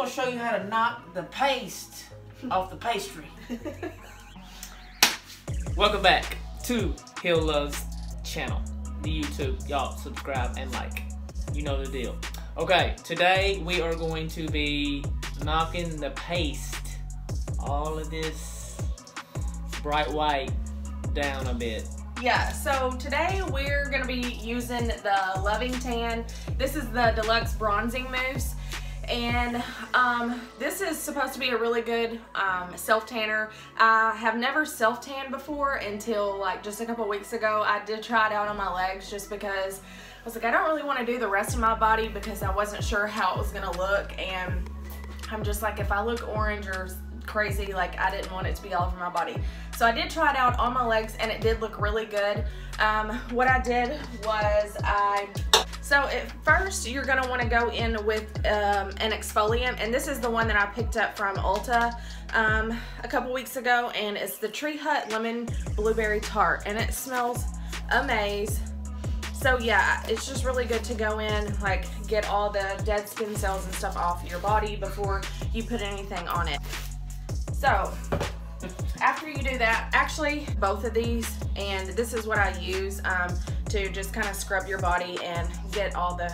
gonna show you how to knock the paste off the pastry. Welcome back to Hill Loves channel, the YouTube. Y'all subscribe and like. You know the deal. Okay, today we are going to be knocking the paste, all of this bright white, down a bit. Yeah, so today we're gonna be using the Loving Tan. This is the Deluxe Bronzing Mousse. And this is supposed to be a really good self-tanner. I have never self-tanned before until like just a couple weeks ago. I did try it out on my legs just because I was like, I don't really want to do the rest of my body because I wasn't sure how it was gonna look, and I'm just like, if I look orange or crazy, like I didn't want it to be all over my body. So I did try it out on my legs and it did look really good. What I did was so at first you're gonna want to go in with an exfoliant, and this is the one that I picked up from Ulta a couple weeks ago, and it's the Tree Hut Lemon Blueberry Tart, and it smells amazing. So yeah, it's just really good to go in, like get all the dead skin cells and stuff off your body before you put anything on it. So after you do that, actually both of these, and this is what I use to just kind of scrub your body and get all the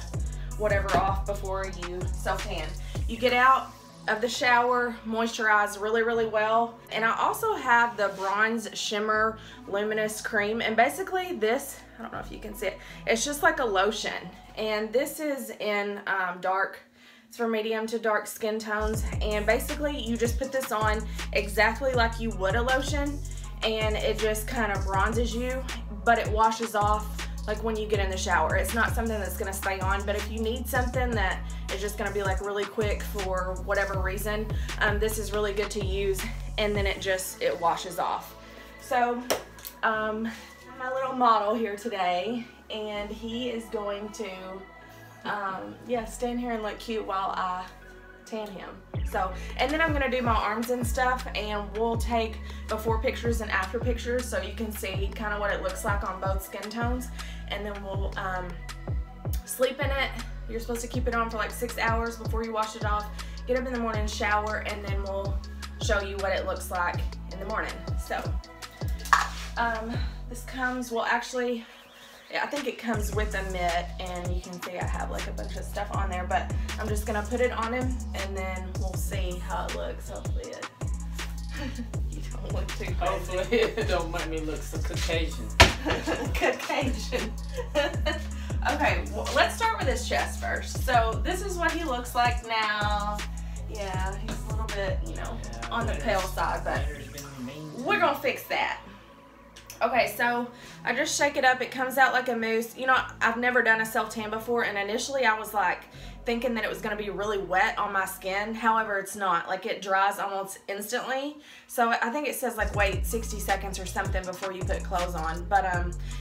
whatever off before you self-tan. You get out of the shower, moisturize really, really well. And I also have the Bronze Shimmer Luminous Cream, and basically this, I don't know if you can see it, it's just like a lotion, and this is in dark. It's for medium to dark skin tones, and basically you just put this on exactly like you would a lotion, and it just kind of bronzes you, but it washes off like when you get in the shower. It's not something that's gonna stay on, but if you need something that is just gonna be like really quick for whatever reason, this is really good to use, and then it washes off. So my little model here today, and he is going to yeah, stand here and look cute while I tan him. So, and then I'm gonna do my arms and stuff, and we'll take before pictures and after pictures so you can see kind of what it looks like on both skin tones, and then we'll sleep in it. You're supposed to keep it on for like 6 hours before you wash it off. Get up in the morning, shower, and then we'll show you what it looks like in the morning. So this comes, well actually, I think it comes with a mitt, and you can see I have like a bunch of stuff on there, but I'm just gonna put it on him and then we'll see how it looks. Hopefully it you don't look too crazy. Hopefully it don't make me look so Caucasian. Caucasian. Okay, well, let's start with his chest first. So this is what he looks like now. Yeah, he's a little bit, you know, on the pale side, but we're gonna fix that. Okay, so I just shake it up. It comes out like a mousse. You know, I've never done a self-tan before, and initially I was like thinking that it was going to be really wet on my skin. However, it's not. Like, it dries almost instantly. So I think it says like wait 60 seconds or something before you put clothes on. But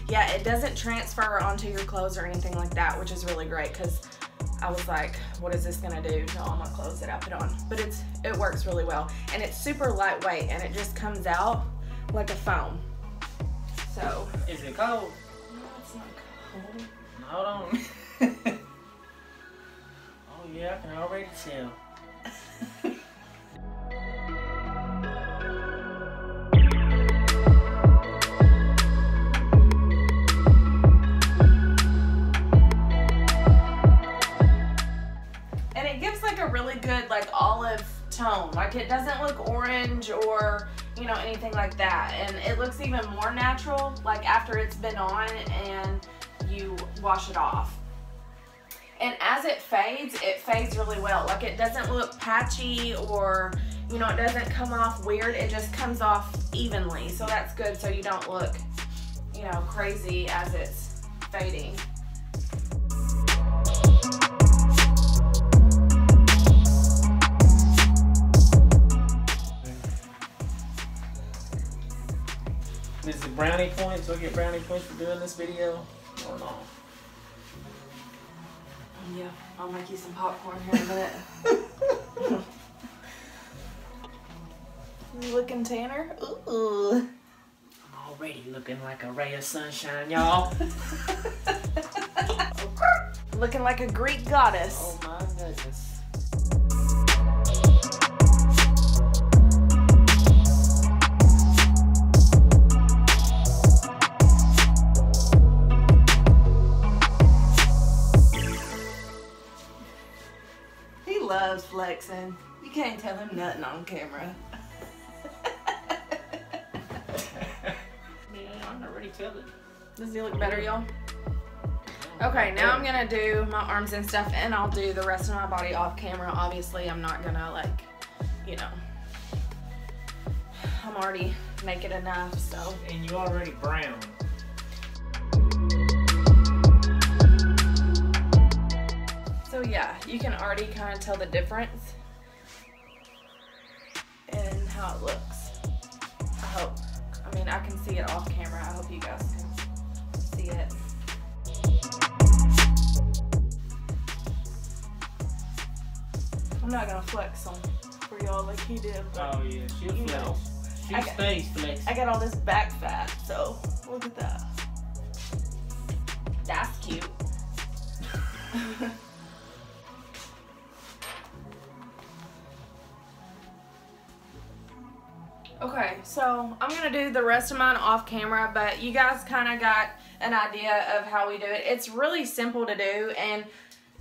yeah, it doesn't transfer onto your clothes or anything like that, which is really great, because I was like, what is this going to do to all my clothes that I put on? But it works really well, and it's super lightweight, and it just comes out like a foam. So, is it cold? No, it's not cold. Hold on. Oh yeah, I can already tell. And it gives like a really good like olive tone. Like, it doesn't look orange or, you know, anything like that, and it looks even more natural like after it's been on and you wash it off. And as it fades really well. Like, it doesn't look patchy or, you know, it doesn't come off weird. It just comes off evenly, so that's good, so you don't look, you know, crazy as it's fading. Is it brownie points? Do I get brownie points for doing this video or no? Yeah, I'll make you some popcorn here in a minute. You looking tanner? Ooh. I'm already looking like a ray of sunshine, y'all. Looking like a Greek goddess. Oh my goodness. loves flexing. You can't tell him nothing on camera. Yeah, I'm already telling. Does he look better, y'all? Okay, now I'm gonna do my arms and stuff, and I'll do the rest of my body off camera. Obviously, I'm not gonna, like, you know, I'm already naked enough, so. And you already brown. So yeah, you can already kind of tell the difference in how it looks. I hope. I mean, I can see it off camera. I hope you guys can see it. I'm not gonna flex them for y'all like he did. Oh yeah, she'll You flex. know, She stays flex. I got all this back fat, so look at that. That's cute. Okay, so I'm gonna do the rest of mine off camera, but you guys kind of got an idea of how we do it. It's really simple to do, and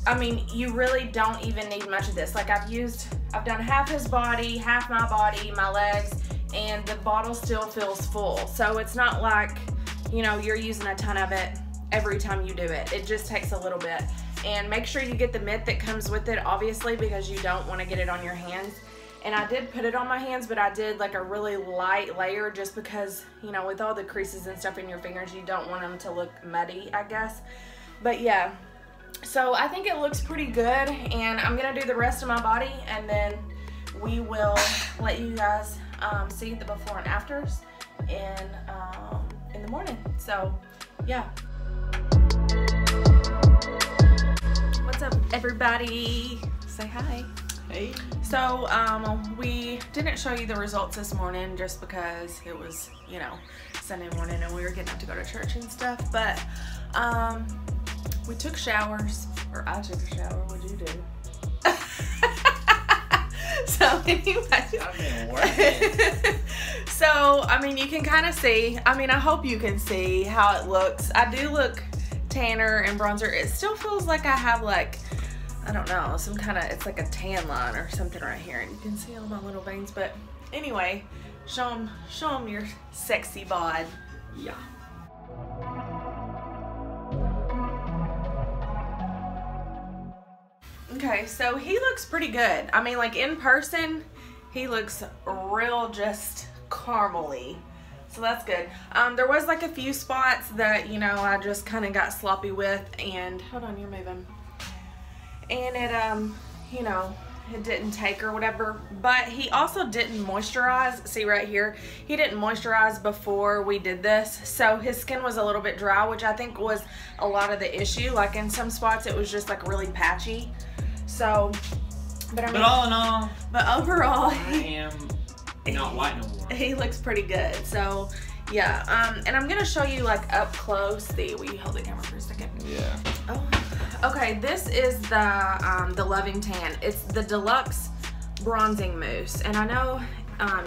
I mean, you really don't even need much of this. Like I've done half his body, half my body, my legs, and the bottle still feels full. So it's not like, you know, you're using a ton of it every time you do it. It just takes a little bit. And make sure you get the mitt that comes with it, obviously, because you don't want to get it on your hands. And I did put it on my hands, but I did like a really light layer just because, you know, with all the creases and stuff in your fingers, you don't want them to look muddy, I guess. But yeah, so I think it looks pretty good, and I'm gonna do the rest of my body, and then we will let you guys see the before and afters in the morning. So yeah. What's up, everybody? Say hi. Hey. So we didn't show you the results this morning just because it was, you know, Sunday morning and we were getting up to go to church and stuff, but we took showers, or I took a shower. What'd you do? So anyways, I've been working. So I mean, you can kind of see, I mean, I hope you can see how it looks. I do look tanner and bronzer. It still feels like I have, like, I don't know, some kind of, it's like a tan line or something right here, and you can see all my little veins. But anyway, show them your sexy bod. Yeah. Okay, so he looks pretty good. I mean, like in person, he looks real just caramely. So that's good. There was like a few spots that, you know, I just kind of got sloppy with, and hold on, you're moving. And it, you know, it didn't take or whatever, but he also didn't moisturize. See right here, he didn't moisturize before we did this, so his skin was a little bit dry, which I think was a lot of the issue. Like in some spots it was just like really patchy. So, but I mean, But all in all, but overall, I am not white no more. he looks pretty good. So yeah, and I'm gonna show you like up close. Will you hold the camera for a second? Yeah. Oh, okay. This is the Loving Tan. It's the Deluxe Bronzing Mousse, and I know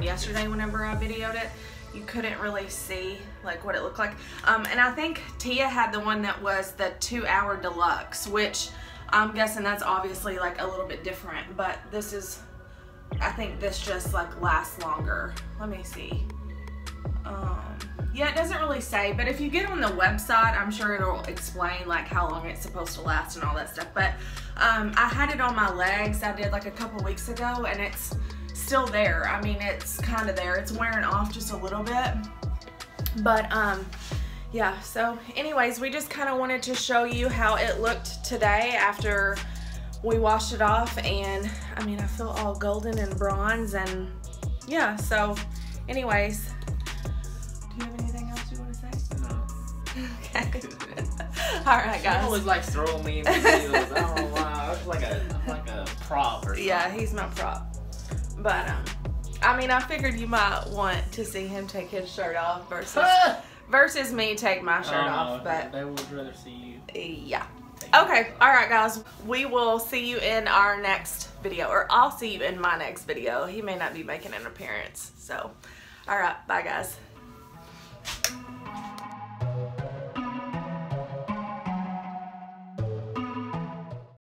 yesterday whenever I videoed it, you couldn't really see like what it looked like. And I think Tia had the one that was the 2-hour Deluxe, which I'm guessing that's obviously like a little bit different. But this is, I think this just like lasts longer. Let me see. Yeah, it doesn't really say, but if you get on the website, I'm sure it'll explain like how long it's supposed to last and all that stuff. But I had it on my legs. I did like a couple weeks ago, and it's still there. I mean, it's kind of there. It's wearing off just a little bit, but yeah. So anyways, we just kind of wanted to show you how it looked today after we washed it off, and I mean, I feel all golden and bronze, and yeah. So anyways, do you have anything else you want to say? No. Okay. All right, She guys. always likes throwing me in the videos. I don't know why. I'm like a prop or something. Yeah, he's my prop. But I mean, I figured you might want to see him take his shirt off versus me take my shirt off. But they would rather see you. yeah. Okay. All right, guys. We will see you in our next video, or I'll see you in my next video. He may not be making an appearance. So, all right. Bye, guys.